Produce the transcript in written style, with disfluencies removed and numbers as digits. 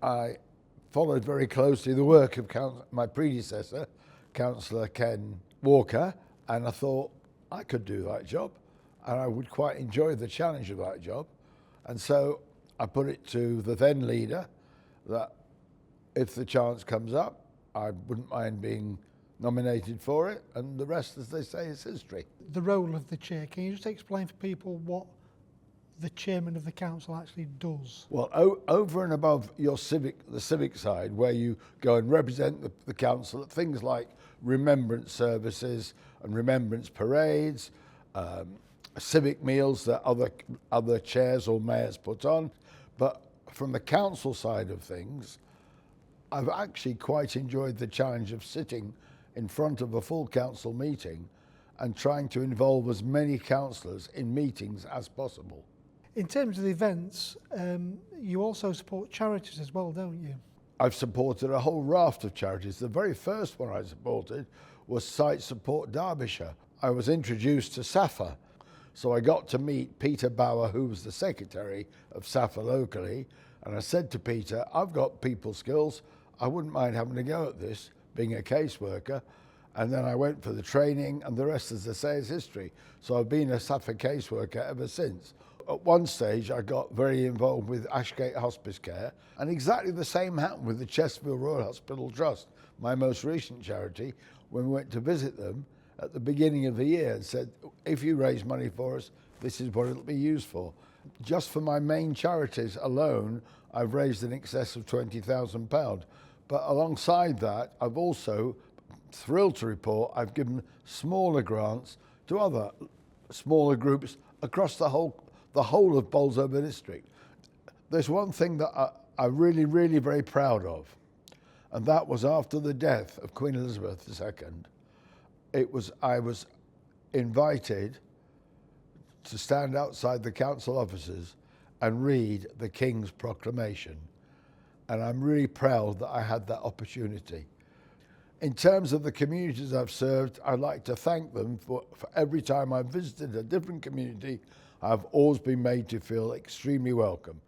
I followed very closely the work of my predecessor, Councillor Ken Walker, and I thought I could do that job and I would quite enjoy the challenge of that job. And so I put it to the then leader that if the chance comes up, I wouldn't mind being nominated for it, and the rest, as they say, is history. The role of the chair, can you just explain for people what the chairman of the council actually does? Well, over and above the civic side, where you go and represent the council at things like remembrance services and remembrance parades, civic meals that other chairs or mayors put on. But from the council side of things, I've actually quite enjoyed the challenge of sitting in front of a full council meeting and trying to involve as many councillors in meetings as possible. In terms of the events, you also support charities as well, don't you? I've supported a whole raft of charities. The very first one I supported was Site Support Derbyshire. I was introduced to SAFA, so I got to meet Peter Bauer, who was the secretary of SAFA locally, and I said to Peter, I've got people skills, I wouldn't mind having a go at this, being a caseworker. And then I went for the training, and the rest, as I say, is history. So I've been a SAFA caseworker ever since. At one stage, I got very involved with Ashgate Hospice Care, and exactly the same happened with the Chesterfield Royal Hospital Trust, my most recent charity, when we went to visit them at the beginning of the year and said, if you raise money for us, this is what it'll be used for. Just for my main charities alone, I've raised in excess of £20,000. But alongside that, I've also, thrilled to report, I've given smaller grants to other smaller groups across the whole of Bolsover district. There's one thing that I'm really very proud of, and that was after the death of Queen Elizabeth II. I was invited to stand outside the council offices and read the King's proclamation. And I'm really proud that I had that opportunity. In terms of the communities I've served, I'd like to thank them for every time I've visited a different community, I've always been made to feel extremely welcome.